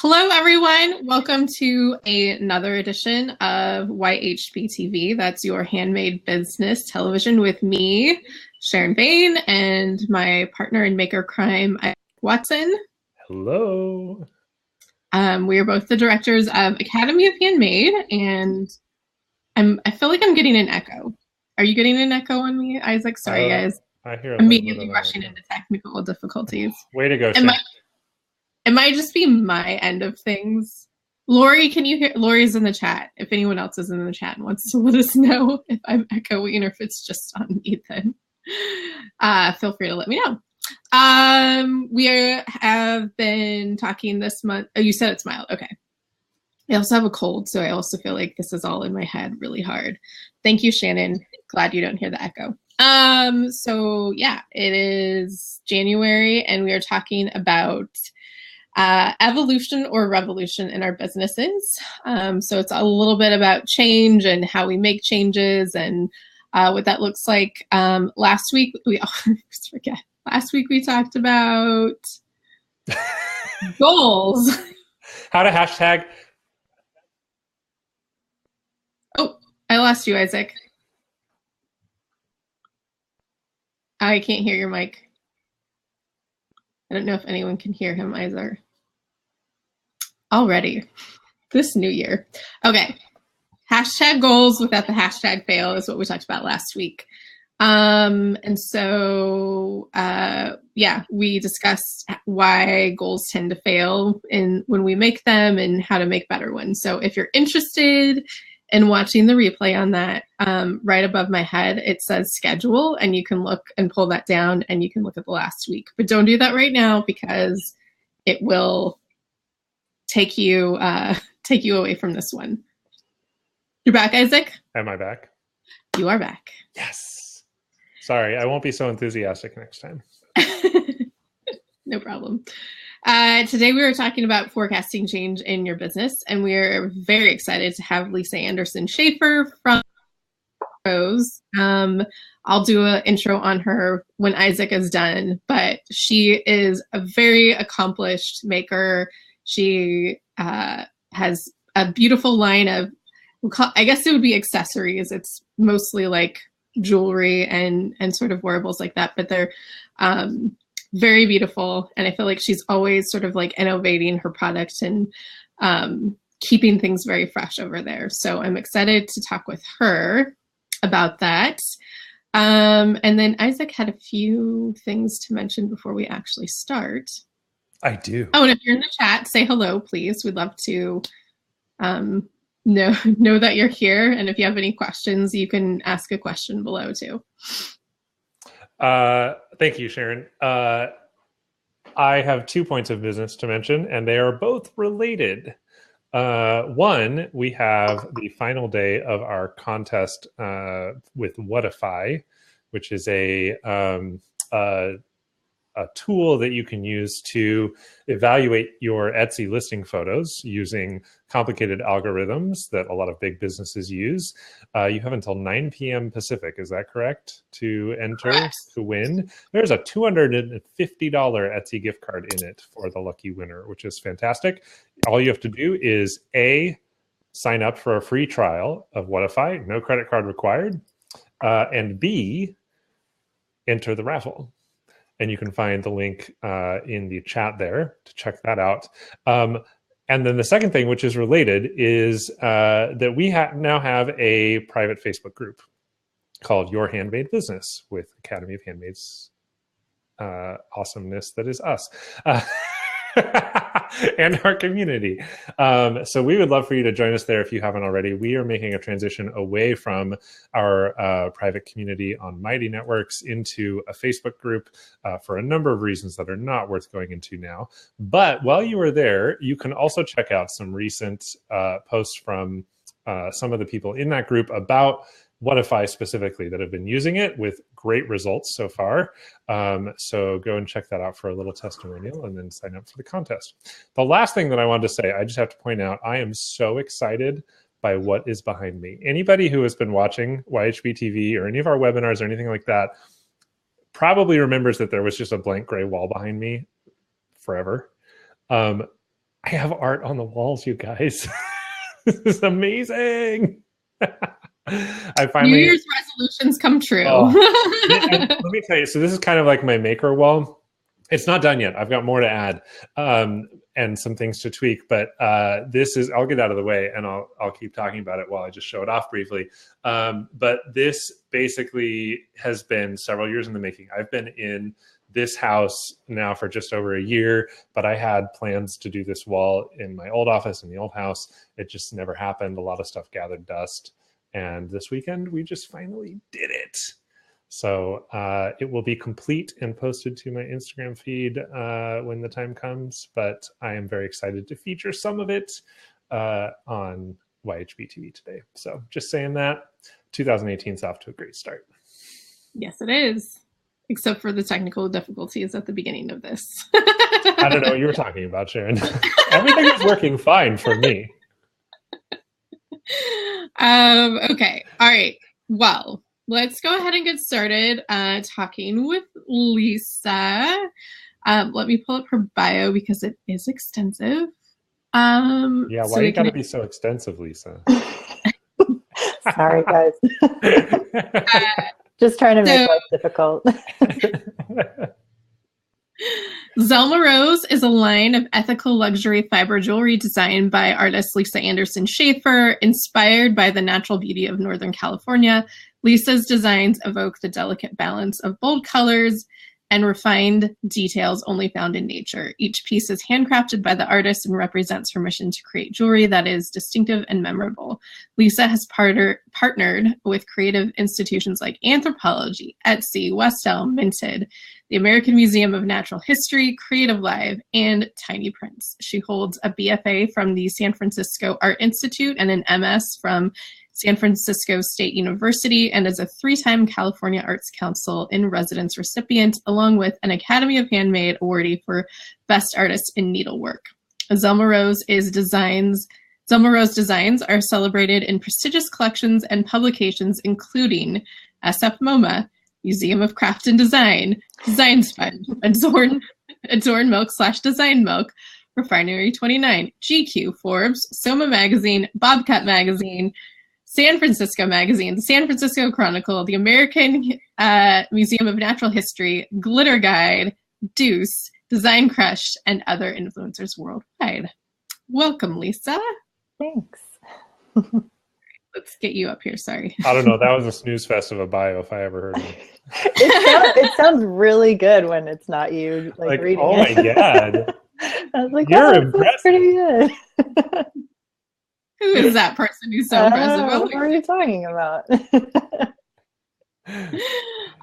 Hello, everyone. Welcome to another edition of YHB TV. That's your handmade business television with me, Sharon Bain, and my partner in maker crime, Isaac Watson. Hello. We are both the directors of Academy of Handmade, and I feel like I'm getting an echo. Are you getting an echo on me, Isaac? Sorry, guys. I hear Immediately rushing into technical difficulties. Way to go, Sharon. It might just be my end of things. Lori, can you hear? Lori's in the chat. If anyone else is in the chat and wants to let us know if I'm echoing or if it's just on me, then feel free to let me know. We have been talking this month. Oh, you said it's mild. Okay. I also have a cold, so I also feel like this is all in my head really hard. Thank you, Shannon. Glad you don't hear the echo. So yeah, it is January, and we are talking about evolution or revolution in our businesses. So it's a little bit about change and how we make changes and what that looks like. Last week we talked about goals. How to hashtag. Oh, I lost you, Isaac. I can't hear your mic. I don't know if anyone can hear him either. Already, this new year. Okay, hashtag goals without the hashtag fail is what we talked about last week. And so, yeah, we discussed why goals tend to fail when we make them and how to make better ones. So if you're interested in watching the replay on that, right above my head, it says schedule, and you can look and pull that down and you can look at the last week. But don't do that right now because it will take you away from this one. You're back, Isaac? Am I back? You are back. Yes. Sorry, I won't be so enthusiastic next time. No problem. Today we were talking about forecasting change in your business, and we're very excited to have Lisa Shaffer from Rose. I'll do an intro on her when Isaac is done, but she is a very accomplished maker. She has a beautiful line of, I guess it would be accessories. It's mostly like jewelry and sort of wearables like that, but they're very beautiful, and I feel like she's always sort of like innovating her product and keeping things very fresh over there. So I'm excited to talk with her about that. And then Isaac had a few things to mention before we actually start. I do. Oh, and if you're in the chat, say hello, please. We'd love to know that you're here. And if you have any questions, you can ask a question below too. Thank you, Sharon. I have 2 points of business to mention, and they are both related. One, we have the final day of our contest with Whatify, which is a tool that you can use to evaluate your Etsy listing photos using complicated algorithms that a lot of big businesses use. You have until 9 p.m. Pacific, is that correct, to enter to win? There's a $250 Etsy gift card in it for the lucky winner, which is fantastic. All you have to do is A, sign up for a free trial of Whatify, no credit card required, and B, enter the raffle. And you can find the link in the chat there to check that out. And then the second thing, which is related, is that we now have a private Facebook group called Your Handmade Business with Academy of Handmade's awesomeness that is us. And our community. So we would love for you to join us there if you haven't already. We are making a transition away from our private community on Mighty Networks into a Facebook group for a number of reasons that are not worth going into now. But while you are there, you can also check out some recent posts from some of the people in that group about Whatify specifically that have been using it with great results so far. So go and check that out for a little testimonial and then sign up for the contest. The last thing that I wanted to say, I just have to point out, I am so excited by what is behind me. Anybody who has been watching YHB TV or any of our webinars or anything like that probably remembers that there was just a blank gray wall behind me forever. I have art on the walls, you guys. This is amazing. I New finally, Year's resolutions come true. oh, let me tell you. So this is kind of like my maker wall. It's not done yet. I've got more to add and some things to tweak. But this is, I'll get out of the way and I'll keep talking about it while I just show it off briefly. But this basically has been several years in the making. I've been in this house now for just over a year, but I had plans to do this wall in my old office in the old house. It just never happened. A lot of stuff gathered dust. And this weekend, we just finally did it. So it will be complete and posted to my Instagram feed when the time comes. But I am very excited to feature some of it on YHB TV today. So just saying that 2018 is off to a great start. Yes, it is. Except for the technical difficulties at the beginning of this. I don't know what you were talking about, Sharon. Everything is working fine for me. Okay. All right. Well, let's go ahead and get started talking with Lisa. Let me pull up her bio because it is extensive. Yeah, why you gotta be so extensive, Lisa? Sorry, guys. Just trying to make life difficult. Zelma Rose is a line of ethical luxury fiber jewelry designed by artist Lisa Anderson Shaffer, inspired by the natural beauty of Northern California. Lisa's designs evoke the delicate balance of bold colors and refined details only found in nature. Each piece is handcrafted by the artist and represents her mission to create jewelry that is distinctive and memorable. Lisa has partnered with creative institutions like Anthropologie, Etsy, West Elm, Minted, the American Museum of Natural History, Creative Live, and Tiny Prints. She holds a BFA from the San Francisco Art Institute and an MS from San Francisco State University, and is a 3-time California Arts Council in Residence recipient, along with an Academy of Handmade awardee for Best Artist in Needlework. Zelma Rose designs are celebrated in prestigious collections and publications, including SF MoMA, Museum of Craft and Design, Designs Fund, Adorn Milk/Design Milk, Refinery 29, GQ, Forbes, Soma Magazine, Bobcat Magazine, San Francisco Magazine, the San Francisco Chronicle, the American Museum of Natural History, Glitter Guide, Deuce, Design Crush, and other influencers worldwide. Welcome, Lisa. Thanks. Let's get you up here. Sorry. I don't know. That was a snooze fest of a bio if I ever heard of it. It sounds really good when it's not you reading oh it. Oh my God. I was like, you're wow, impressive. Pretty good. Who is that person who's so impressive? What are you talking about?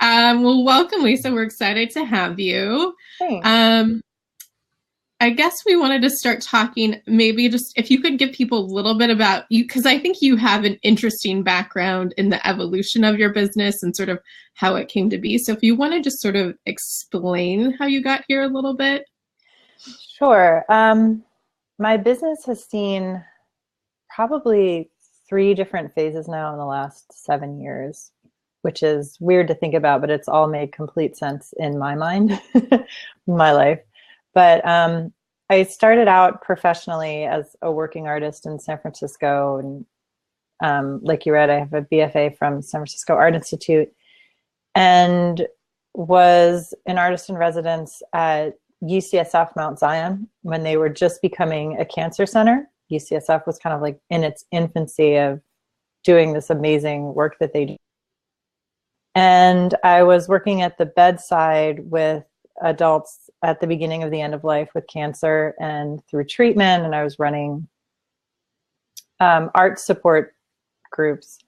Well, welcome, Lisa. We're excited to have you. Thanks. I guess we wanted to start talking, maybe just if you could give people a little bit about you, because I think you have an interesting background in the evolution of your business and sort of how it came to be. So if you want to just sort of explain how you got here a little bit. Sure. My business has seen probably 3 different phases now in the last 7 years, which is weird to think about, but it's all made complete sense in my mind, in my life. But I started out professionally as a working artist in San Francisco. And like you read, I have a BFA from San Francisco Art Institute and was an artist in residence at UCSF Mount Zion when they were just becoming a cancer center. UCSF was kind of like in its infancy of doing this amazing work that they do. And I was working at the bedside with adults at the beginning of the end of life with cancer and through treatment. And I was running art support groups,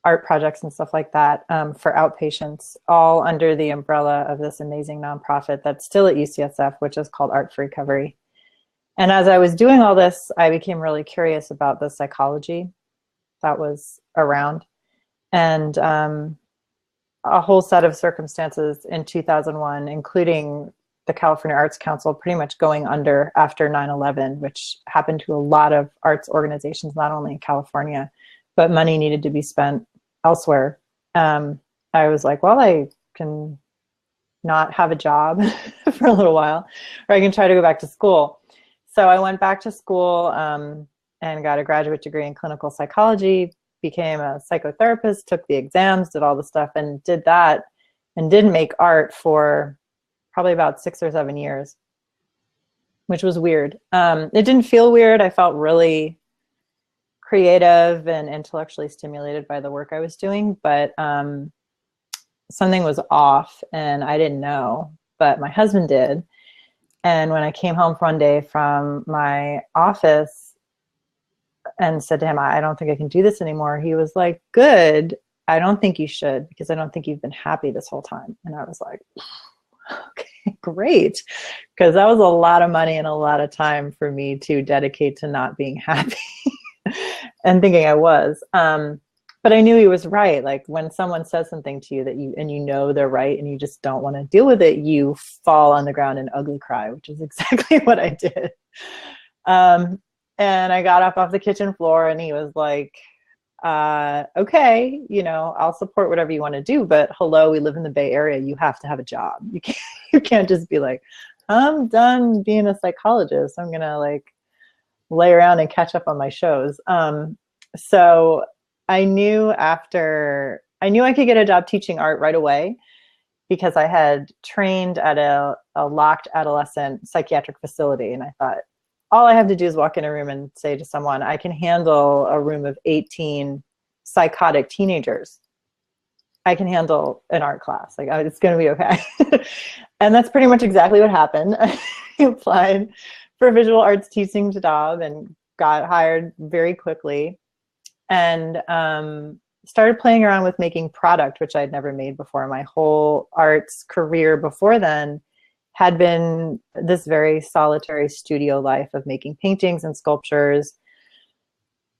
art projects and stuff like that for outpatients, all under the umbrella of this amazing nonprofit that's still at UCSF, which is called Art for Recovery. And as I was doing all this, I became really curious about the psychology that was around. And a whole set of circumstances in 2001, including the California Arts Council pretty much going under after 9/11, which happened to a lot of arts organizations, not only in California, but money needed to be spent elsewhere. I was like, well, I can not have a job for a little while, or I can try to go back to school. So I went back to school and got a graduate degree in clinical psychology, became a psychotherapist, took the exams, did all the stuff, and did that, and didn't make art for probably about 6 or 7 years, which was weird. It didn't feel weird. I felt really creative and intellectually stimulated by the work I was doing, but something was off and I didn't know, but my husband did. And when I came home one day from my office and said to him, I don't think I can do this anymore, he was like, good, I don't think you should, because I don't think you've been happy this whole time. And I was like, okay, great. Because that was a lot of money and a lot of time for me to dedicate to not being happy and thinking I was. But I knew he was right. Like when someone says something to you that you know they're right and you just don't want to deal with it, you fall on the ground and ugly cry, which is exactly what I did. And I got up off the kitchen floor and he was like, okay, I'll support whatever you want to do, but hello, we live in the Bay Area. You have to have a job. You can't just be like, I'm done being a psychologist. I'm going to like lay around and catch up on my shows. So I knew I could get a job teaching art right away because I had trained at a locked adolescent psychiatric facility. And I thought, all I have to do is walk in a room and say to someone, I can handle a room of 18 psychotic teenagers. I can handle an art class. Like, it's going to be okay. And that's pretty much exactly what happened. I applied for a visual arts teaching job and got hired very quickly. And started playing around with making product, which I'd never made before. My whole arts career before then had been this very solitary studio life of making paintings and sculptures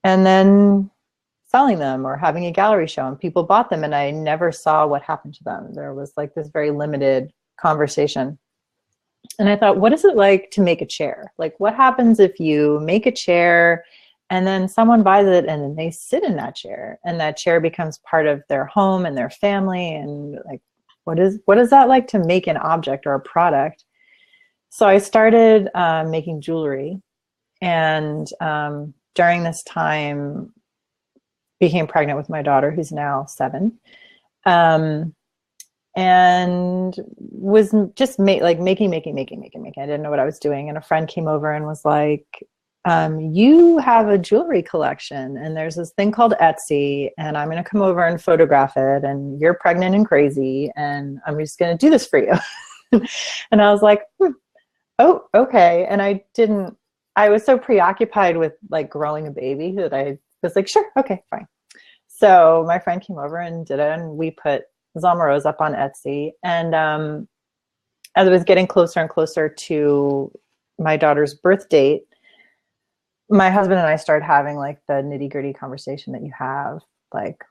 and then selling them or having a gallery show, and people bought them and I never saw what happened to them. There was like this very limited conversation. And I thought, what is it like to make a chair? Like, what happens if you make a chair and then someone buys it and then they sit in that chair and that chair becomes part of their home and their family? And like, what is that like to make an object or a product? So I started making jewelry, and during this time became pregnant with my daughter, who's now 7, and was just making. I didn't know what I was doing. And a friend came over and was like, you have a jewelry collection and there's this thing called Etsy, and I'm going to come over and photograph it, and you're pregnant and crazy and I'm just going to do this for you. And I was like, oh, okay. And I was so preoccupied with like growing a baby that I was like, sure. Okay, fine. So my friend came over and did it, and we put Zelma Rose up on Etsy. And as it was getting closer and closer to my daughter's birth date, my husband and I started having like the nitty-gritty conversation that you have, like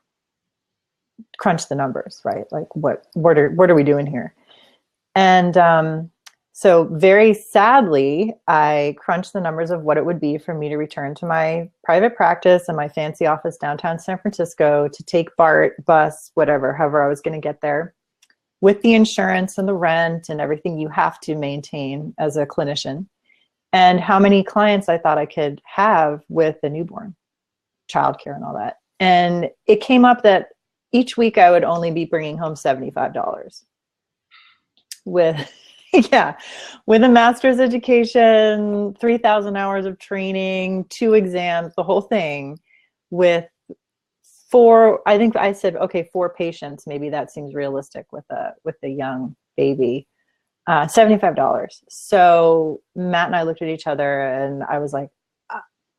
crunch the numbers, right? Like what are we doing here? And so very sadly, I crunched the numbers of what it would be for me to return to my private practice and my fancy office downtown San Francisco, to take BART, bus, however I was going to get there, with the insurance and the rent and everything you have to maintain as a clinician, and how many clients I thought I could have with the newborn, childcare and all that. And it came up that each week I would only be bringing home $75 with, with a master's education, 3,000 hours of training, 2 exams, the whole thing, with 4, I think I said, okay, 4 patients, maybe that seems realistic with a young baby. $75. So Matt and I looked at each other and I was like,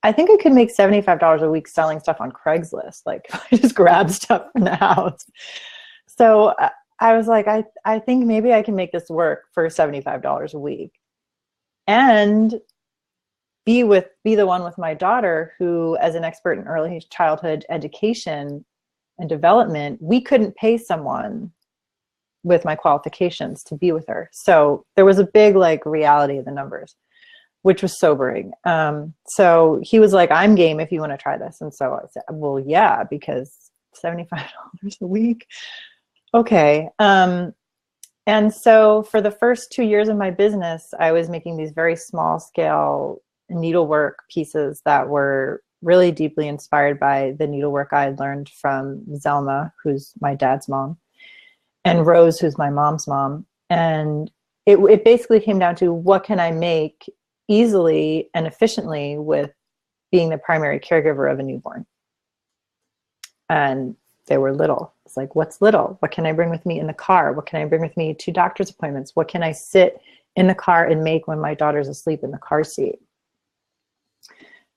I think I could make $75 a week selling stuff on Craigslist. Like, if I just grab stuff from the house. So I was like, I think maybe I can make this work for $75 a week and be the one with my daughter, who, as an expert in early childhood education and development, we couldn't pay someone with my qualifications to be with her. So there was a big like reality of the numbers, which was sobering. So he was like, I'm game if you want to try this. And so I said, well, yeah, because $75 a week. Okay. And so for the first 2 years of my business, I was making these very small scale needlework pieces that were really deeply inspired by the needlework I had learned from Zelma, who's my dad's mom, and Rose, who's my mom's mom. And it basically came down to, what can I make easily and efficiently with being the primary caregiver of a newborn? And they were little. It's like, what's little? What can I bring with me in the car? What can I bring with me to doctor's appointments? What can I sit in the car and make when my daughter's asleep in the car seat?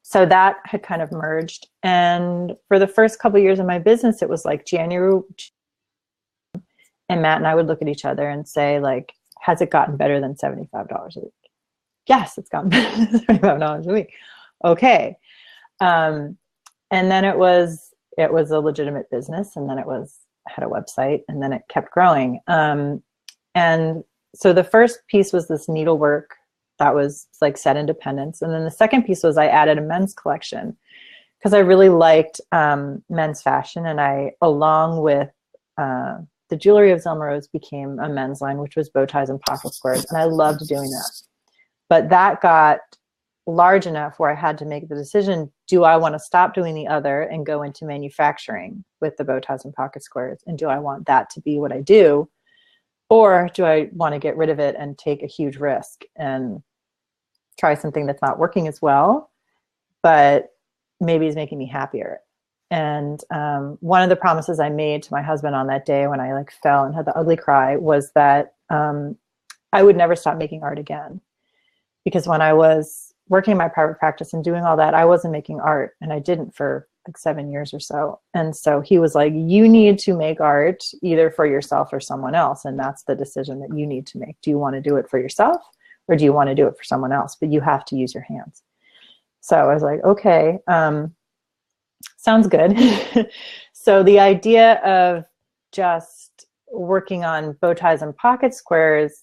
So that had kind of merged. And for the first couple of years of my business, it was like January, and Matt and I would look at each other and say, like, has it gotten better than $75 a week? Yes, it's gotten better than $75 a week. Okay. And then it was a legitimate business, and then had a website, and then it kept growing. And so the first piece was this needlework that was like set independence. And then the second piece was I added a men's collection because I really liked men's fashion. And I, along with the jewelry of Zelma Rose, became a men's line, which was bow ties and pocket squares. And I loved doing that. But that got large enough where I had to make the decision, do I want to stop doing the other and go into manufacturing with the bow ties and pocket squares? And do I want that to be what I do? Or do I want to get rid of it and take a huge risk and try something that's not working as well, but maybe is making me happier? And one of the promises I made to my husband on that day when I like fell and had the ugly cry was that I would never stop making art again. Because when I was working in my private practice and doing all that, I wasn't making art, and I didn't for like 7 years or so. And so he was like, you need to make art either for yourself or someone else. And that's the decision that you need to make. Do you want to do it for yourself, or do you want to do it for someone else? But you have to use your hands. So I was like, okay, sounds good. So the idea of just working on bow ties and pocket squares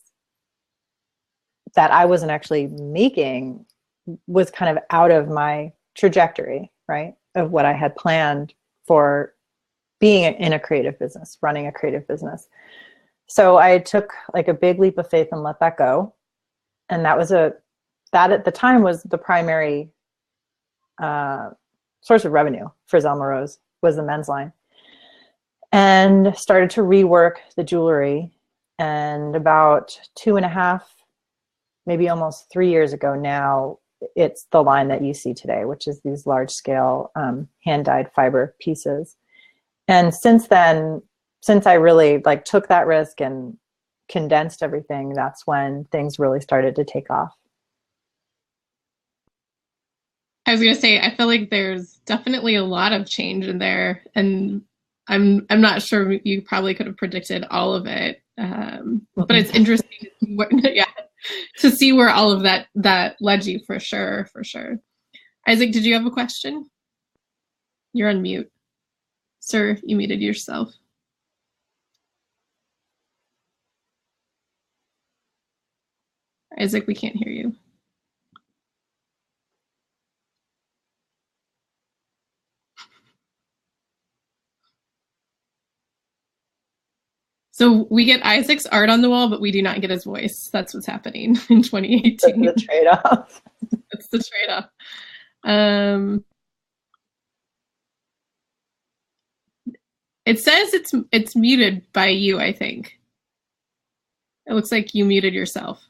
that I wasn't actually making was kind of out of my trajectory, right, of what I had planned for being in a creative business, running a creative business. So I took like a big leap of faith and let that go. And that at the time was the primary source of revenue for Zelma Rose, was the men's line. And started to rework the jewelry. And about 2.5, maybe almost 3 years ago now, it's the line that you see today, which is these large scale hand-dyed fiber pieces. And since then, since I really like took that risk and condensed everything, that's when things really started to take off. I was gonna say, I feel like there's definitely a lot of change in there, and I'm not sure you probably could have predicted all of it, but it's interesting to see where all of that led you, for sure. Isaac, did you have a question? You're on mute. Sir, you muted yourself. Isaac, we can't hear you. So we get Isaac's art on the wall, but we do not get his voice. That's what's happening in 2018. That's the trade-off. That's the trade-off. It says it's muted by you, I think. It looks like you muted yourself.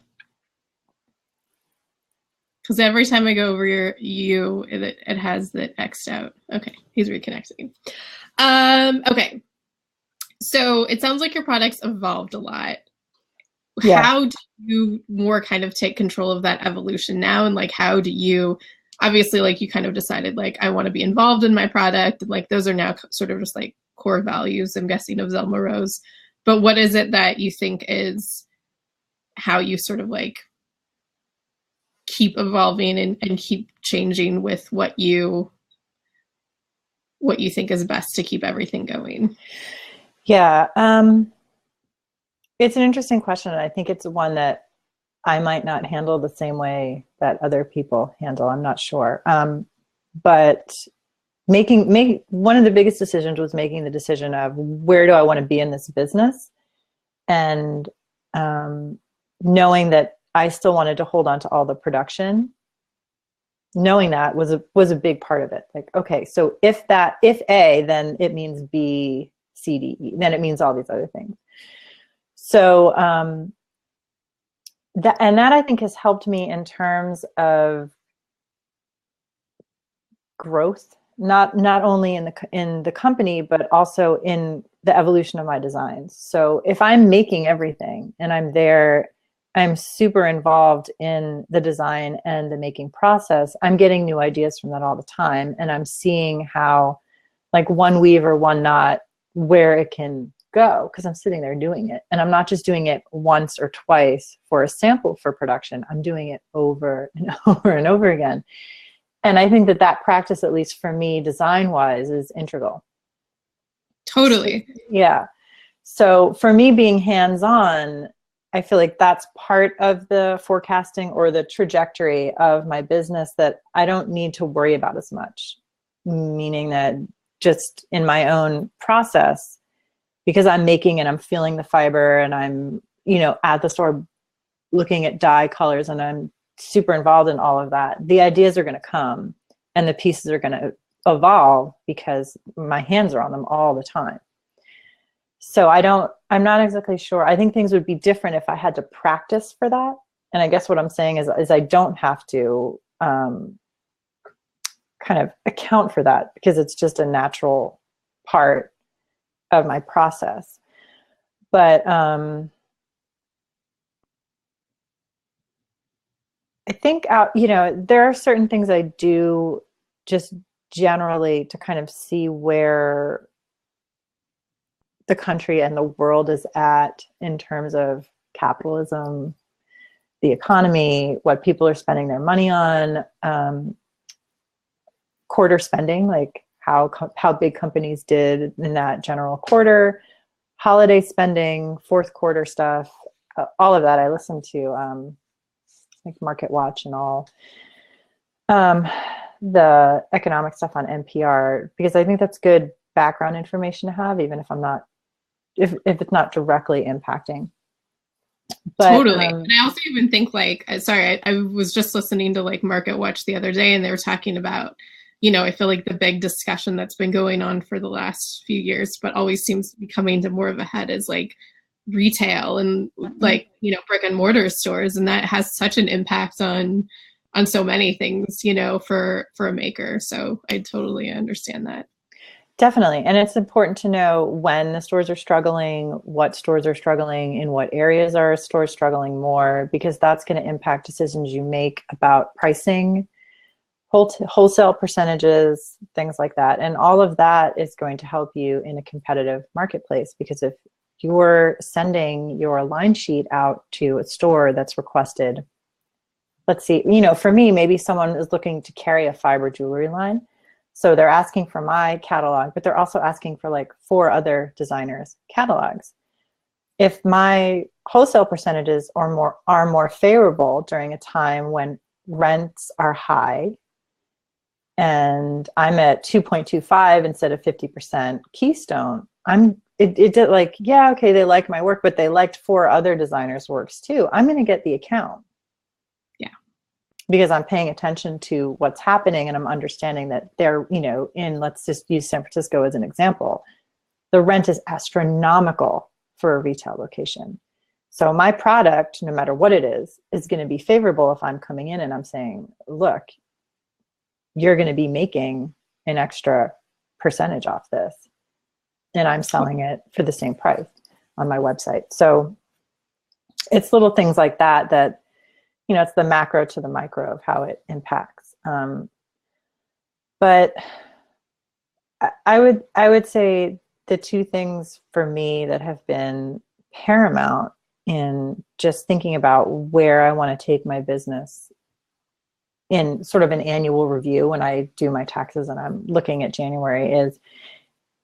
Because every time I go over it has the X'd out. Okay, he's reconnecting. Okay. So it sounds like your products evolved a lot. Yeah. How do you more kind of take control of that evolution now? And like, how do you, obviously, like you kind of decided like, I want to be involved in my product. And like, those are now sort of just like core values, I'm guessing, of Zelma Rose. But what is it that you think is how you sort of like keep evolving and keep changing with what you think is best to keep everything going? Yeah, it's an interesting question, and I think it's one that I might not handle the same way that other people handle. I'm not sure. But one of the biggest decisions was making the decision of where do I want to be in this business, and knowing that I still wanted to hold on to all the production knowing that was a big part of it. Like, okay, so if A, then it means B, C, D, E, then it means all these other things. So that I think has helped me in terms of growth, not only in the company, but also in the evolution of my designs. So if I'm making everything and I'm there, I'm super involved in the design and the making process, I'm getting new ideas from that all the time. And I'm seeing how, like, one weave or one knot, where it can go, because I'm sitting there doing it. And I'm not just doing it once or twice for a sample for production. I'm doing it over and over and over again. And I think that practice, at least for me, design-wise, is integral. Totally. Yeah. So for me, being hands-on, I feel like that's part of the forecasting or the trajectory of my business that I don't need to worry about as much. Meaning that just in my own process, because I'm making and I'm feeling the fiber and I'm, at the store looking at dye colors and I'm super involved in all of that, the ideas are going to come and the pieces are going to evolve because my hands are on them all the time. So I'm not exactly sure. I think things would be different if I had to practice for that. And I guess what I'm saying is I don't have to kind of account for that because it's just a natural part of my process. But I think, there are certain things I do just generally to kind of see where the country and the world is at in terms of capitalism, the economy, what people are spending their money on, quarter spending, like how big companies did in that general quarter, holiday spending, fourth quarter stuff, all of that. I listen to like Market Watch and all the economic stuff on NPR, because I think that's good background information to have, even if I'm not, if it's not directly impacting. But, totally. And I also even think, like, sorry, I was just listening to like Market Watch the other day, and they were talking about, I feel like the big discussion that's been going on for the last few years, but always seems to be coming to more of a head, is like retail and like, brick and mortar stores. And that has such an impact on so many things, for a maker. So I totally understand that. Definitely. And it's important to know when the stores are struggling, what stores are struggling, in what areas are stores struggling more, because that's going to impact decisions you make about pricing, wholesale percentages, things like that. And all of that is going to help you in a competitive marketplace, because if you're sending your line sheet out to a store that's requested, let's see, for me, maybe someone is looking to carry a fiber jewelry line. So they're asking for my catalog, but they're also asking for like 4 other designers' catalogs. If my wholesale percentages are more favorable during a time when rents are high, and I'm at 2.25 instead of 50% Keystone, it did, like, yeah, okay, they like my work, but they liked 4 other designers' works too. I'm going to get the account. Because I'm paying attention to what's happening, and I'm understanding that they're, let's just use San Francisco as an example. The rent is astronomical for a retail location. So my product, no matter what it is going to be favorable if I'm coming in and I'm saying, look, you're going to be making an extra percentage off this, and I'm selling it for the same price on my website. So it's little things like that, it's the macro to the micro of how it impacts. But I would say the 2 things for me that have been paramount in just thinking about where I want to take my business in sort of an annual review when I do my taxes and I'm looking at January is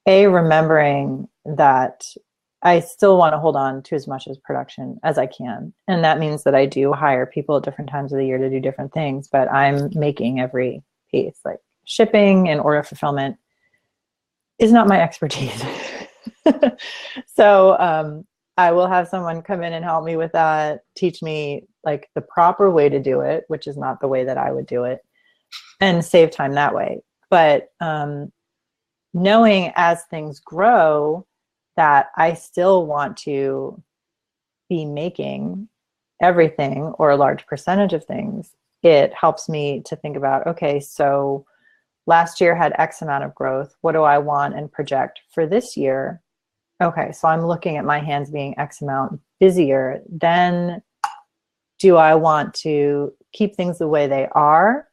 remembering that I still want to hold on to as much as production as I can. And that means that I do hire people at different times of the year to do different things, but I'm making every piece. Like shipping and order fulfillment is not my expertise. So I will have someone come in and help me with that, teach me like the proper way to do it, which is not the way that I would do it. and save time that way. But knowing as things grow that I still want to be making everything or a large percentage of things, it helps me to think about, okay, so last year had X amount of growth. What do I want and project for this year? Okay, so I'm looking at my hands being X amount busier. Then do I want to keep things the way they are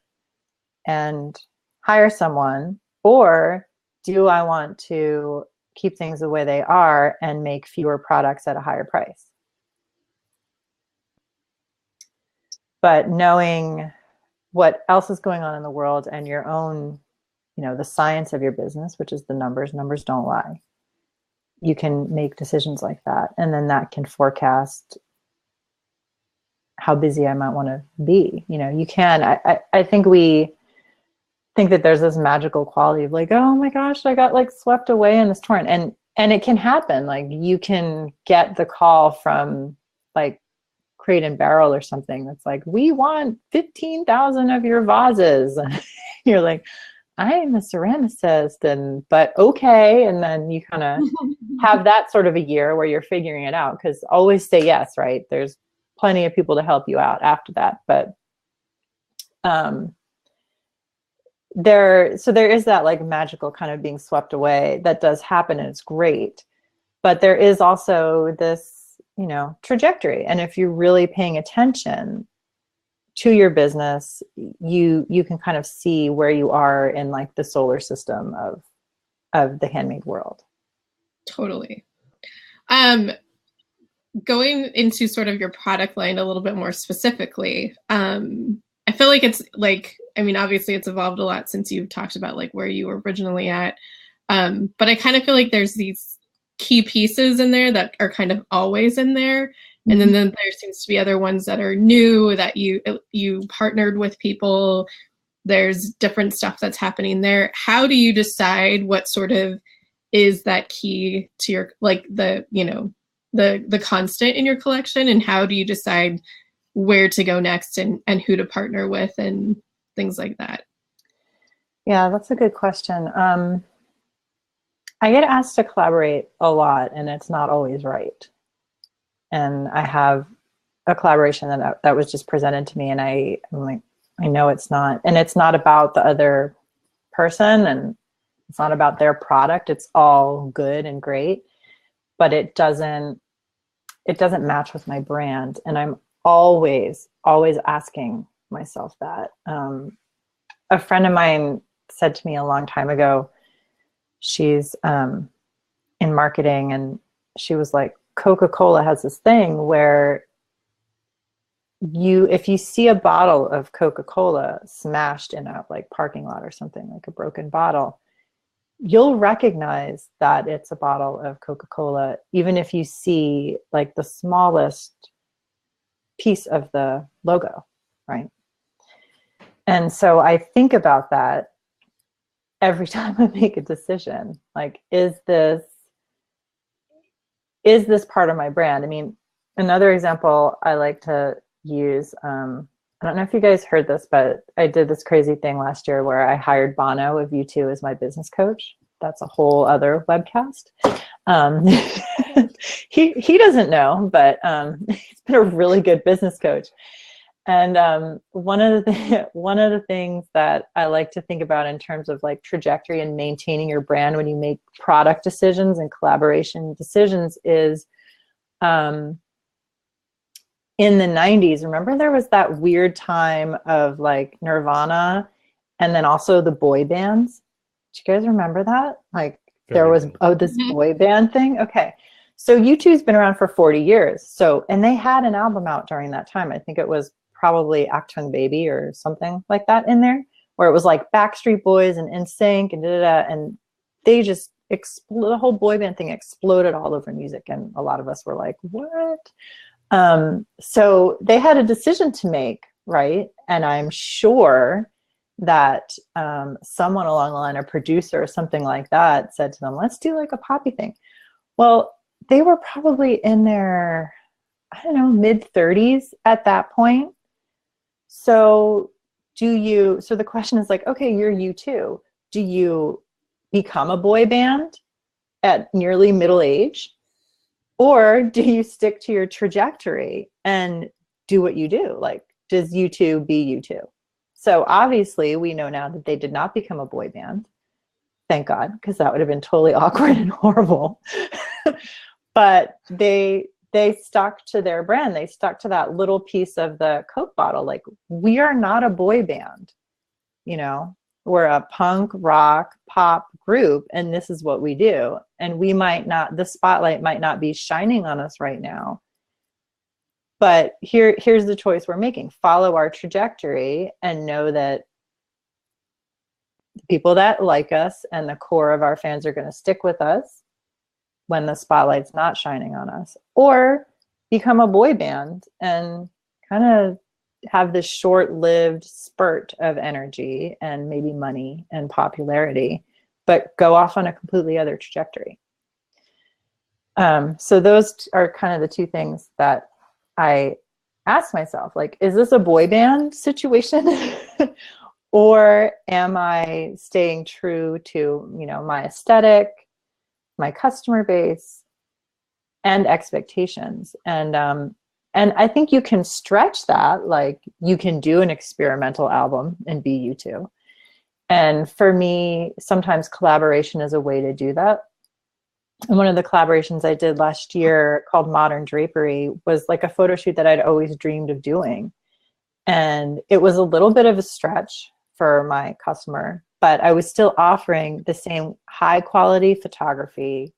and hire someone, or do I want to keep things the way they are and make fewer products at a higher price? But knowing what else is going on in the world and your own, the science of your business, which is the numbers don't lie. You can make decisions like that. And then that can forecast how busy I might want to be. You can, I think we think that there's this magical quality of like, oh my gosh, I got like swept away in this torrent. And it can happen. Like you can get the call from like Crate and Barrel or something that's like, we want 15,000 of your vases. And you're like, I'm a ceramicist, but okay. And then you kind of have that sort of a year where you're figuring it out, because always say yes, right? There's plenty of people to help you out after that. But there is that like magical kind of being swept away that does happen, and it's great. But there is also this, trajectory. And if you're really paying attention to your business, you can kind of see where you are in like the solar system of the handmade world. Totally. Going into sort of your product line a little bit more specifically, I feel like it's like, obviously it's evolved a lot since you've talked about like where you were originally at. But I kind of feel like there's these key pieces in there that are kind of always in there. And then there seems to be other ones that are new that you partnered with people. There's different stuff that's happening there. How do you decide what sort of is that key to your, like the constant in your collection, and how do you decide where to go next and who to partner with and things like that? Yeah, that's a good question. I get asked to collaborate a lot, and it's not always right. And I have a collaboration that was just presented to me, and I'm like, I know it's not, and it's not about the other person, and it's not about their product. It's all good and great, but it doesn't match with my brand. And I'm always asking myself that. A friend of mine said to me a long time ago, she's in marketing, and she was like, Coca-Cola has this thing where if you see a bottle of Coca-Cola smashed in a like parking lot or something, like a broken bottle, you'll recognize that it's a bottle of Coca-Cola, even if you see like the smallest piece of the logo, right? And so I think about that every time I make a decision. Like, is this part of my brand? Another example I like to use, I don't know if you guys heard this, but I did this crazy thing last year where I hired Bono of U2 as my business coach. That's a whole other webcast. He doesn't know, but he's been a really good business coach. And one of the things that I like to think about in terms of like trajectory and maintaining your brand when you make product decisions and collaboration decisions is, in the 90s, remember there was that weird time of like Nirvana and then also the boy bands. Do you guys remember that? Like there was, this boy band thing. Okay. So U2's been around for 40 years. And they had an album out during that time. I think it was probably Achtung Baby or something like that in there, where it was like Backstreet Boys and NSYNC and and they just exploded. The whole boy band thing exploded all over music, and a lot of us were like, what? So they had a decision to make, right? And I'm sure that someone along the line, a producer or something like that, said to them, let's do like a poppy thing. Well, they were probably in their, I don't know, mid-30s at that point. So so the question is like, okay, you're U2. Do you become a boy band at nearly middle age? Or do you stick to your trajectory and do what you do? Like, does U2 be U2? So obviously we know now that they did not become a boy band. Thank God, because that would have been totally awkward and horrible. But they stuck to their brand. They stuck to that little piece of the Coke bottle. Like, we are not a boy band, you know, we're a punk, rock, pop group, and this is what we do. And we might not, the spotlight might not be shining on us right now, but here's the choice we're making. Follow our trajectory and know that the people that like us and the core of our fans are going to stick with us when the spotlight's not shining on us, or become a boy band and kind of have this short-lived spurt of energy and maybe money and popularity, but go off on a completely other trajectory. So those are kind of the two things that I ask myself, like, is this a boy band situation? Or am I staying true to, you know, my aesthetic, my customer base, and expectations? And I think you can stretch that. Like, you can do an experimental album and be U2. And for me, sometimes collaboration is a way to do that. And one of the collaborations I did last year called Modern Drapery was like a photo shoot that I'd always dreamed of doing. And it was a little bit of a stretch for my customer, but I was still offering the same high quality photography,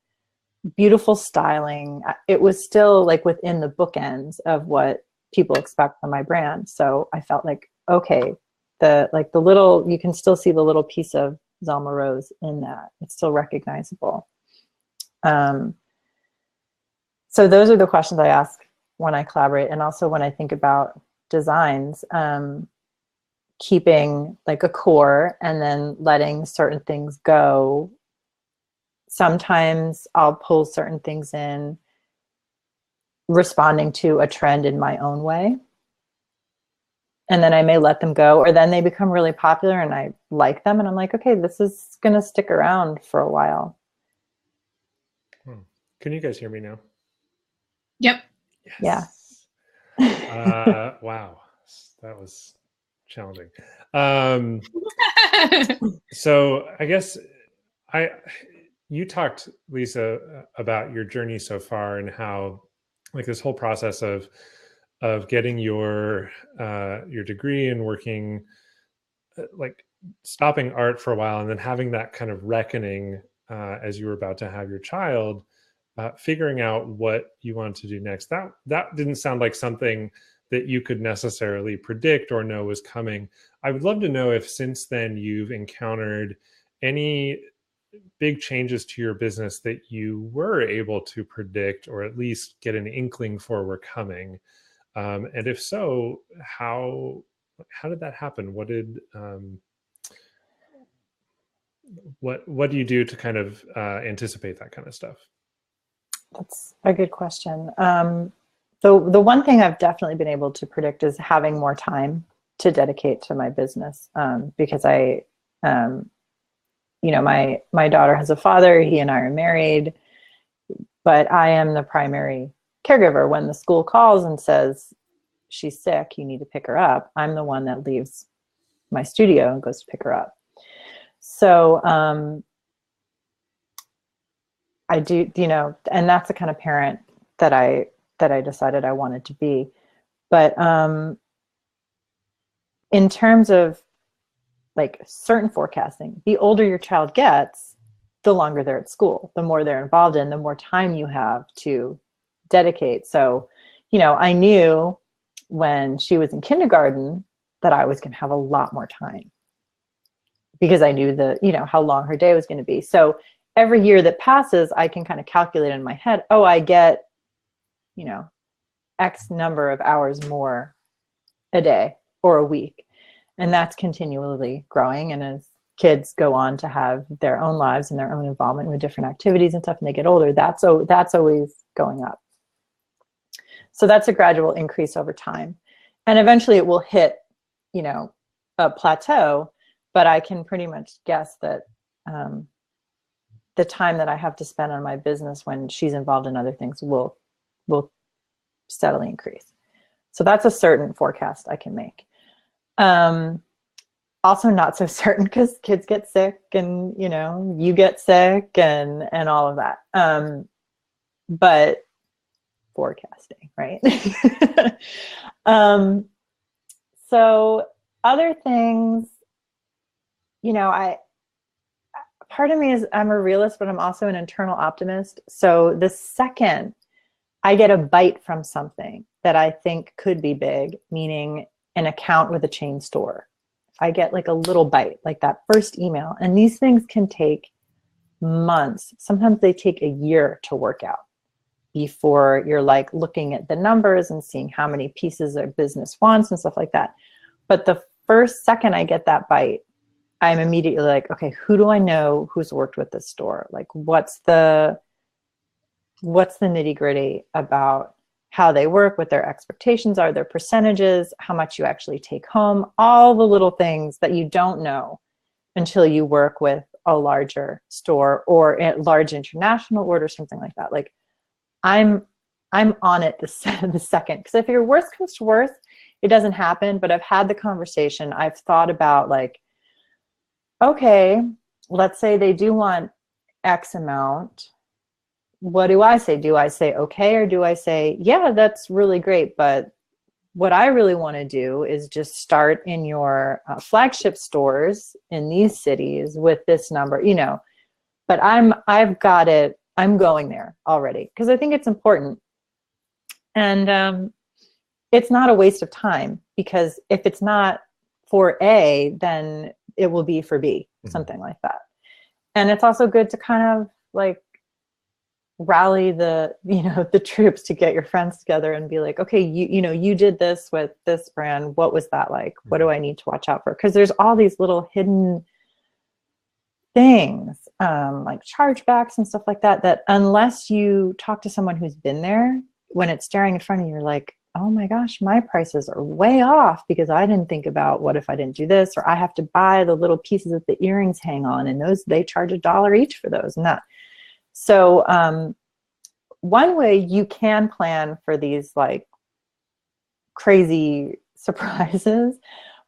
beautiful styling. It was still like within the bookends of what people expect from my brand. So I felt like, okay, the little, you can still see the little piece of Zelma Rose in that. It's still recognizable. So those are the questions I ask when I collaborate. And also when I think about designs, keeping like a core and then letting certain things go. Sometimes I'll pull certain things in, responding to a trend in my own way. And then I may let them go, or then they become really popular and I like them and I'm like, okay, this is going to stick around for a while. Can you guys hear me now? Yep. Yes. Yeah. Wow. That was challenging. So I guess you talked, Lisa, about your journey so far and how like this whole process of getting your degree and working, like stopping art for a while and then having that kind of reckoning as you were about to have your child, figuring out what you want to do next. That didn't sound like something that you could necessarily predict or know was coming. I would love to know if since then you've encountered any big changes to your business that you were able to predict or at least get an inkling for were coming. And if so, how did that happen? What did what do you do to kind of anticipate that kind of stuff? That's a good question. So the one thing I've definitely been able to predict is having more time to dedicate to my business, because I, you know, my daughter has a father, he and I are married, but I am the primary caregiver. When the school calls and says, she's sick, you need to pick her up, I'm the one that leaves my studio and goes to pick her up. So I do, you know, and that's the kind of parent that I decided I wanted to be. But in terms of like certain forecasting, the older your child gets, the longer they're at school, the more they're involved in, the more time you have to dedicate. So, you know, I knew when she was in kindergarten that I was going to have a lot more time because I knew you know, how long her day was going to be. So every year that passes, I can kind of calculate in my head, oh, I get, you know, X number of hours more a day or a week. And that's continually growing. And as kids go on to have their own lives and their own involvement with different activities and stuff, and they get older, that's always going up. So that's a gradual increase over time. And eventually it will hit, you know, a plateau, but I can pretty much guess that the time that I have to spend on my business when she's involved in other things will steadily increase. So that's a certain forecast I can make. Also not so certain because kids get sick and, you know, you get sick and all of that. But forecasting, right? So other things, you know, part of me is I'm a realist, but I'm also an internal optimist. So the second I get a bite from something that I think could be big, meaning an account with a chain store, I get like a little bite, like that first email. And these things can take months. Sometimes they take a year to work out before you're like looking at the numbers and seeing how many pieces a business wants and stuff like that. But the first second I get that bite, I'm immediately like, okay, who do I know who's worked with this store? Like, what's the nitty gritty about how they work, what their expectations are, their percentages, how much you actually take home, all the little things that you don't know until you work with a larger store or a large international order, something like that. Like I'm on it the second, because if your worst comes to worst, it doesn't happen. But I've had the conversation. I've thought about like, okay, let's say they do want X amount. What do I say? Do I say okay, or do I say, yeah, that's really great, but what I really want to do is just start in your flagship stores in these cities with this number, you know, but I've got it. I'm going there already because I think it's important. And it's not a waste of time, because if it's not for A, then it will be for B, something like that. And it's also good to kind of like rally the troops to get your friends together and be like, okay, you did this with this brand. What was that like? What do I need to watch out for? Because there's all these little hidden things, like chargebacks and stuff like that, that unless you talk to someone who's been there, when it's staring in front of you, you're like, oh my gosh, my prices are way off because I didn't think about what if I didn't do this, or I have to buy the little pieces that the earrings hang on, and those, they charge $1 each for those and that. So one way you can plan for these like crazy surprises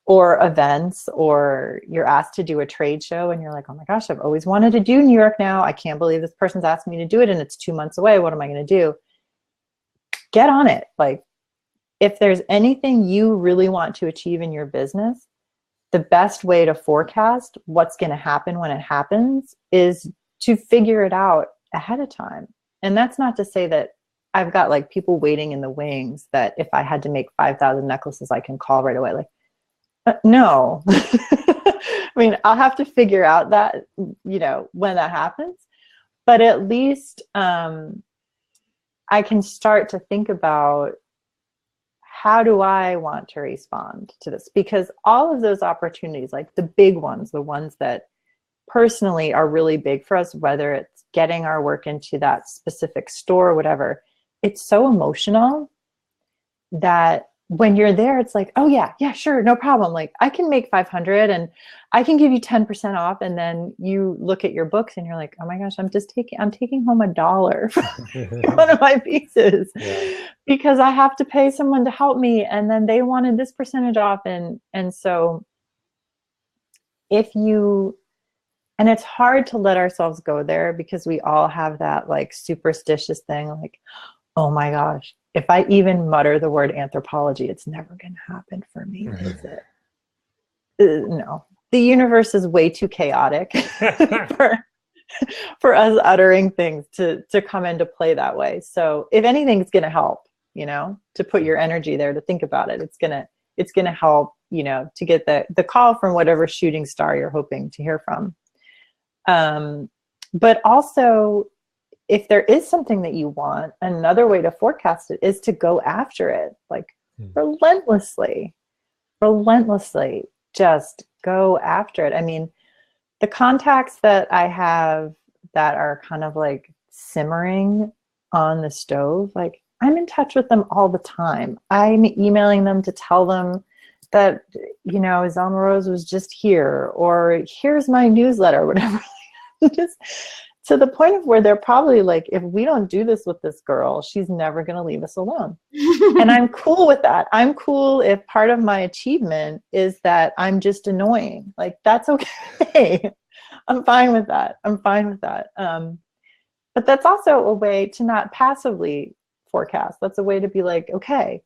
or events, or you're asked to do a trade show and you're like, oh my gosh, I've always wanted to do New York now. I can't believe this person's asking me to do it and it's 2 months away. What am I going to do? Get on it. Like, if there's anything you really want to achieve in your business, the best way to forecast what's going to happen when it happens is to figure it out ahead of time. And that's not to say that I've got like people waiting in the wings that if I had to make 5,000 necklaces, I can call right away. Like, no. I mean, I'll have to figure out that, when that happens, but at least I can start to think about, how do I want to respond to this? Because all of those opportunities, like the big ones, the ones that personally are really big for us, whether it's getting our work into that specific store or whatever, it's so emotional that when you're there, it's like, oh yeah, sure, no problem. Like I can make 500 and I can give you 10% off. And then you look at your books and you're like, oh my gosh, I'm taking home $1 for one of my pieces because I have to pay someone to help me. And then they wanted this percentage off. And so and it's hard to let ourselves go there because we all have that like superstitious thing, like, oh my gosh, if I even mutter the word anthropology, it's never going to happen for me, is it? No, the universe is way too chaotic for us uttering things to come into play that way. So if anything, it's going to help, to put your energy there to think about it. It's going to help, to get the call from whatever shooting star you're hoping to hear from. But also, if there is something that you want, another way to forecast it is to go after it, like relentlessly, just go after it. I mean, the contacts that I have that are kind of like simmering on the stove, like I'm in touch with them all the time. I'm emailing them to tell them that, you know, Zelma Rose was just here, or here's my newsletter, whatever. Just to the point of where they're probably like, if we don't do this with this girl, she's never going to leave us alone. And I'm cool with that. I'm cool if part of my achievement is that I'm just annoying. Like, that's okay. I'm fine with that. I'm fine with that. But that's also a way to not passively forecast. That's a way to be like, okay,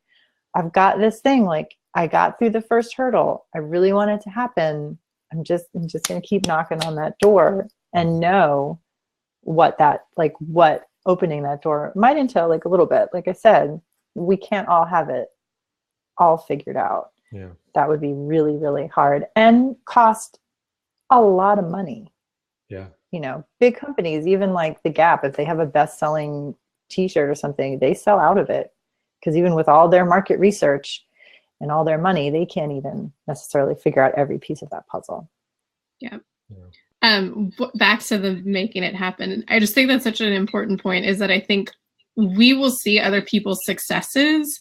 I've got this thing. Like, I got through the first hurdle. I really want it to happen. I'm just going to keep knocking on that door and know what that, like, what opening that door might entail, like, a little bit. Like I said, we can't all have it all figured out. Yeah. That would be really, really hard and cost a lot of money. Yeah. You know, big companies, even like the Gap, if they have a best-selling t-shirt or something, they sell out of it, because even with all their market research and all their money, they can't even necessarily figure out every piece of that puzzle. Yeah. Back to the making it happen. I just think that's such an important point, is that I think we will see other people's successes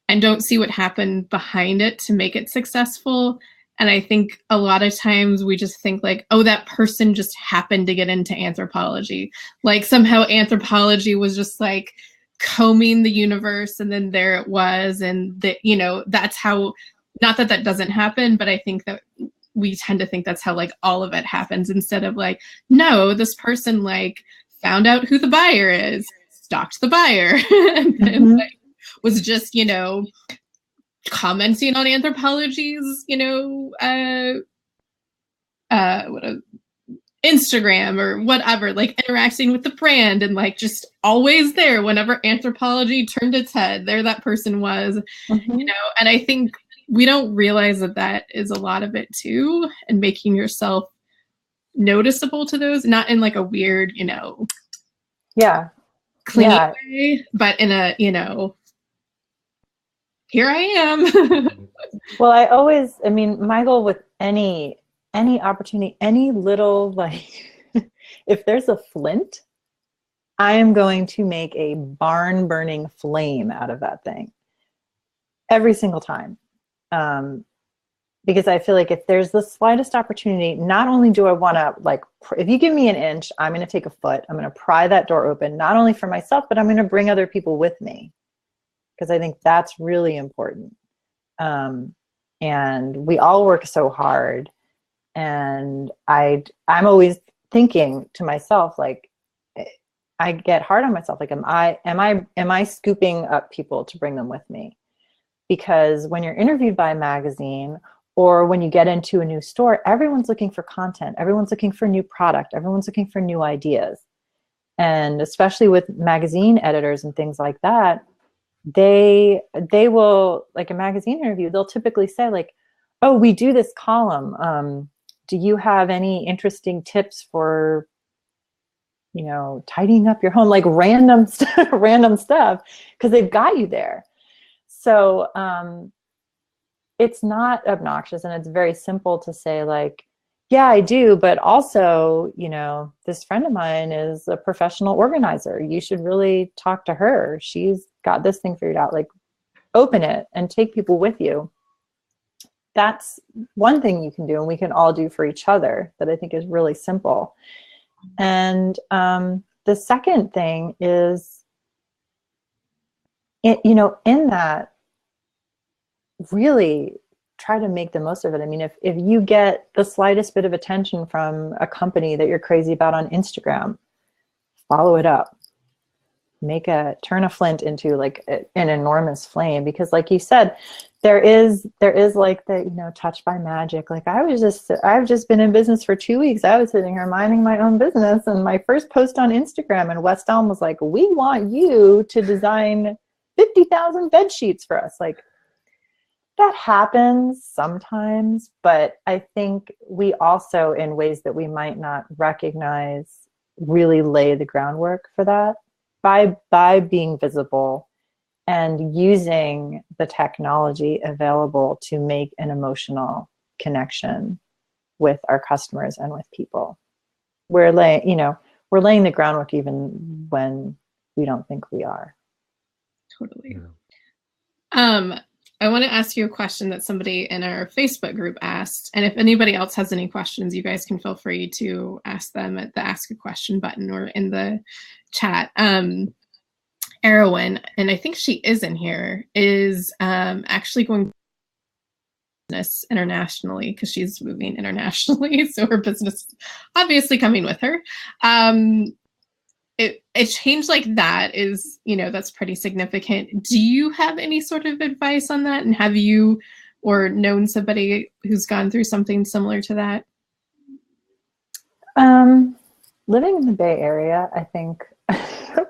and don't see what happened behind it to make it successful. And I think a lot of times we just think like, oh, that person just happened to get into anthropology. Like somehow anthropology was just like combing the universe, and then there it was. And that, you know, that's how, not that that doesn't happen, but I think that we tend to think that's how like all of it happens, instead of like, no, this person like found out who the buyer is, stalked the buyer, and like, was just, you know, commenting on Anthropology's, you know, Instagram or whatever, like interacting with the brand, and like just always there whenever Anthropology turned its head, there that person was, you know. And I think we don't realize that that is a lot of it too, and making yourself noticeable to those, not in like a weird, you know, clean way, but in a, you know, here I am. Well, I mean, my goal with any opportunity, any little, like, if there's a flint, I am going to make a barn burning flame out of that thing every single time. Because I feel like if there's the slightest opportunity, not only do I want to, like, if you give me an inch, I'm going to take a foot. I'm going to pry that door open, not only for myself, but I'm going to bring other people with me, because I think that's really important. And we all work so hard, and I'm always thinking to myself, like, I get hard on myself. Like, am I scooping up people to bring them with me? Because when you're interviewed by a magazine, or when you get into a new store, everyone's looking for content. Everyone's looking for new product. Everyone's looking for new ideas. And especially with magazine editors and things like that, they will, like a magazine interview, they'll typically say like, oh, we do this column. Do you have any interesting tips for, you know, tidying up your home? Like random stuff, because they've got you there. So it's not obnoxious, and it's very simple to say like, yeah, I do, but also, you know, this friend of mine is a professional organizer. You should really talk to her. She's got this thing figured out. Like, open it and take people with you. That's one thing you can do, and we can all do for each other, that I think is really simple. And the second thing is, you know, in that, really try to make the most of it. I mean, if you get the slightest bit of attention from a company that you're crazy about on Instagram, follow it up. Turn a flint into like an enormous flame, because like you said, there is like the, you know, touch by magic. Like I've just been in business for 2 weeks. I was sitting here minding my own business, and my first post on Instagram, and West Elm was like, we want you to design 50,000 bed sheets for us. Like, that happens sometimes, but I think we also, in ways that we might not recognize, really lay the groundwork for that by being visible and using the technology available to make an emotional connection with our customers and with people. We're laying the groundwork even when we don't think we are. Totally. I want to ask you a question that somebody in our Facebook group asked. And if anybody else has any questions, you guys can feel free to ask them at the Ask a Question button or in the chat. Erwin, and I think she is in here, is actually going business internationally because she's moving internationally. So her business obviously coming with her. A change like that is, that's pretty significant. Do you have any sort of advice on that? And have you or known somebody who's gone through something similar to that? Living in the Bay Area, I think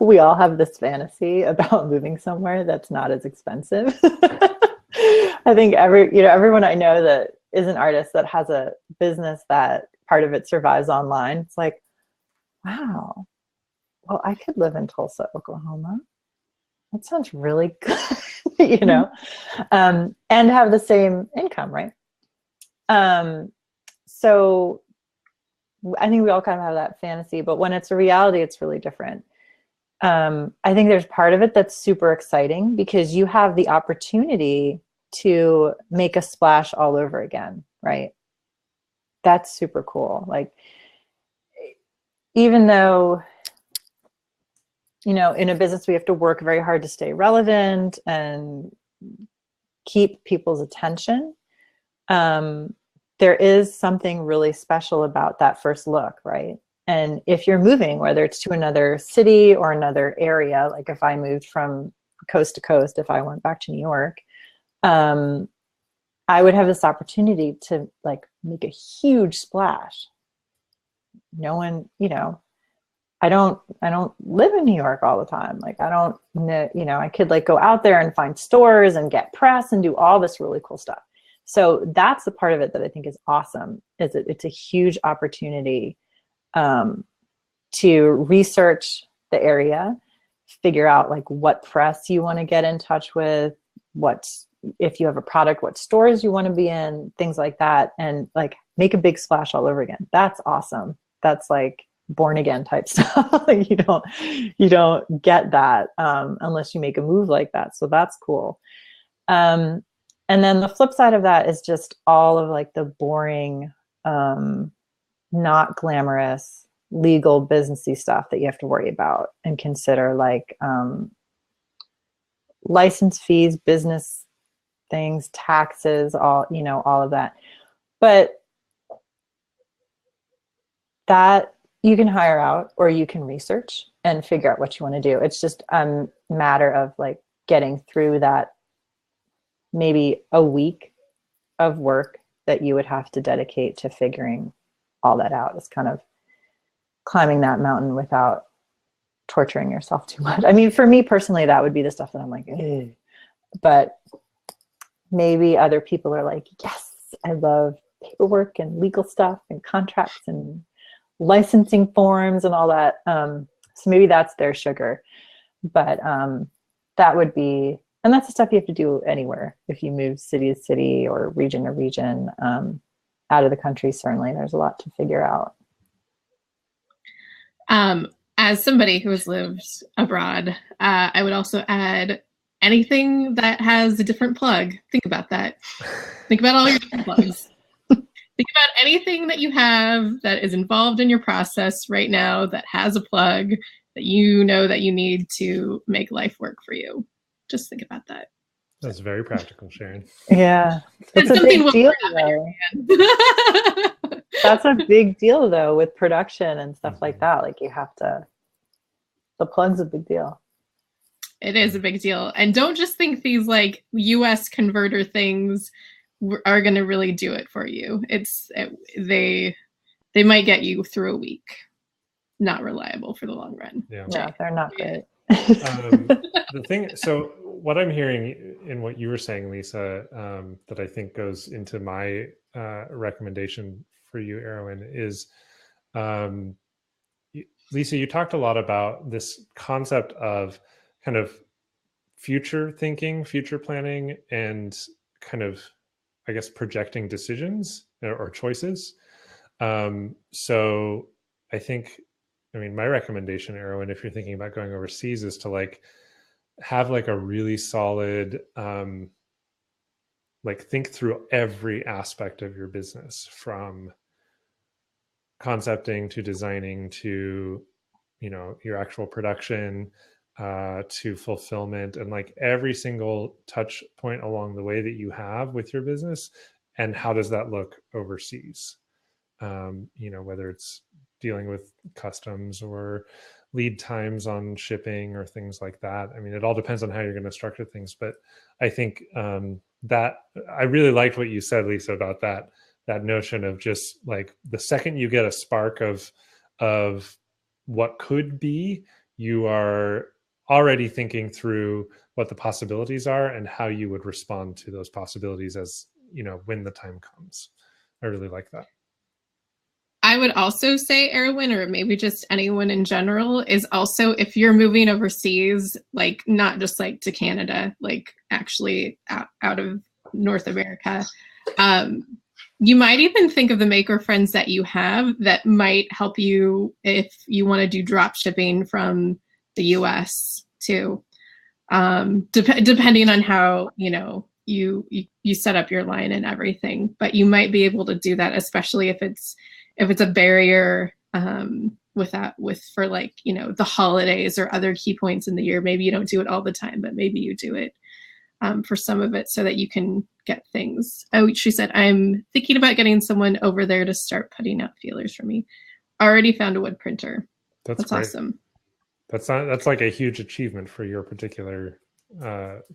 we all have this fantasy about moving somewhere that's not as expensive. I think everyone I know that is an artist that has a business that part of it survives online. It's like, wow. Well, I could live in Tulsa, Oklahoma. That sounds really good, and have the same income, right? So I think we all kind of have that fantasy, but when it's a reality, it's really different. I think there's part of it that's super exciting because you have the opportunity to make a splash all over again, right? That's super cool. Like, even though in a business, we have to work very hard to stay relevant and keep people's attention. There is something really special about that first look, right? And if you're moving, whether it's to another city or another area, like if I moved from coast to coast, if I went back to New York, I would have this opportunity to like make a huge splash. No one, I don't live in New York all the time. Like I don't know, I could like go out there and find stores and get press and do all this really cool stuff. So that's the part of it that I think is awesome, is that it's a huge opportunity to research the area, figure out like what press you want to get in touch with, if you have a product, what stores you want to be in, things like that, and like make a big splash all over again. That's awesome. That's like born again type stuff. you don't get that unless you make a move like that. So that's cool. And then the flip side of that is just all of like the boring, not glamorous, legal, businessy stuff that you have to worry about and consider, like license fees, business things, taxes, all of that. But that you can hire out or you can research and figure out what you want to do. It's just a matter of like getting through that maybe a week of work that you would have to dedicate to figuring all that out. It's kind of climbing that mountain without torturing yourself too much. I mean, for me personally, that would be the stuff that I'm like, ugh. But maybe other people are like, yes, I love paperwork and legal stuff and contracts and licensing forms and all that. So maybe that's their sugar. But that would be, and that's the stuff you have to do anywhere. If you move city to city or region to region, out of the country, certainly there's a lot to figure out. As somebody who has lived abroad, I would also add anything that has a different plug. Think about that. Think about all your different plugs. Think about anything that you have that is involved in your process right now that has a plug that you know that you need to make life work for you. Just think about that. That's very practical, Sharon. Yeah. It's a big deal, though. That's a big deal, though, with production and stuff like that. Like, you have to, the plug's a big deal. It is a big deal. And don't just think these like US converter things are going to really do it for you. They might get you through a week. Not reliable for the long run. Yeah, they're not great. The thing, so what I'm hearing in what you were saying, Lisa, that I think goes into my recommendation for you, Erwin, is Lisa, you talked a lot about this concept of kind of future thinking, future planning, and kind of, I guess, projecting decisions or choices. So I think, I mean, my recommendation, Erwin, if you're thinking about going overseas, is to like have like a really solid like think through every aspect of your business, from concepting to designing to, you know, your actual production, to fulfillment, and like every single touch point along the way that you have with your business, and how does that look overseas? You know, whether it's dealing with customs or lead times on shipping or things like that. I mean, it all depends on how you're going to structure things. But I think that I really liked what you said, Lisa, about that notion of just like the second you get a spark of what could be, you are already thinking through what the possibilities are and how you would respond to those possibilities, as you know, when the time comes. I really like that. I would also say, Erwin, or maybe just anyone in general, is also, if you're moving overseas, like not just like to Canada, like actually out of North America, you might even think of the maker friends that you have that might help you if you want to do drop shipping from the US too, depending on how, you know, you set up your line and everything. But you might be able to do that, especially if it's a barrier for like, you know, the holidays or other key points in the year. Maybe you don't do it all the time, but maybe you do it for some of it so that you can get things. Oh, she said, I'm thinking about getting someone over there to start putting out feelers for me. Already found a wood printer. That's awesome. That's like a huge achievement for your particular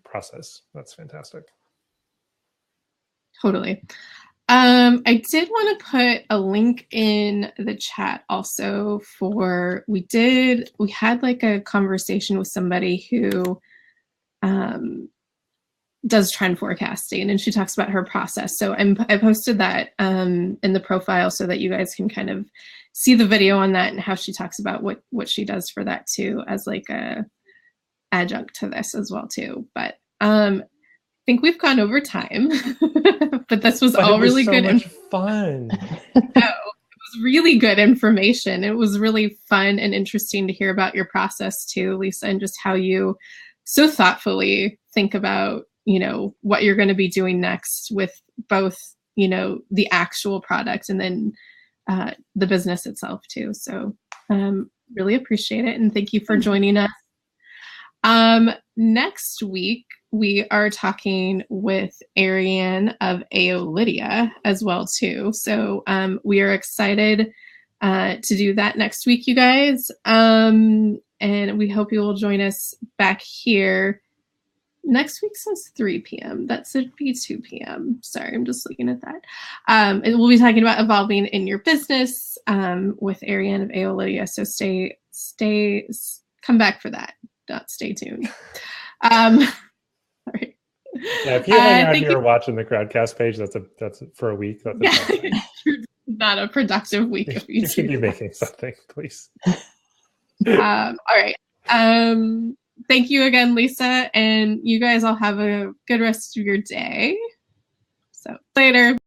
process. That's fantastic. Totally. I did want to put a link in the chat also for, we had like a conversation with somebody who does trend forecasting, and she talks about her process. So I posted that in the profile so that you guys can kind of see the video on that and how she talks about what she does for that too, as like a adjunct to this as well too. But I think we've gone over time, but this was all really good. Much fun. No, it was really good information. It was really fun and interesting to hear about your process too, Lisa, and just how you so thoughtfully think about, you know, what you're going to be doing next with both, you know, the actual product and then the business itself too. So really appreciate it. And thank you for joining us. Next week, we are talking with Ariane of Aeolidia as well too. So we are excited to do that next week, you guys. And we hope you will join us back here. Next week says 3 p.m. That should be 2 p.m. Sorry, I'm just looking at that. And we'll be talking about evolving in your business with Ariane of Aeolidia. So come back for that. Stay tuned. All right. Yeah, if you hang out here watching the Crowdcast page, that's for a week. That's not a productive week. If you should be making something, please. All right. Thank you again, Lisa, and you guys all have a good rest of your day. So later.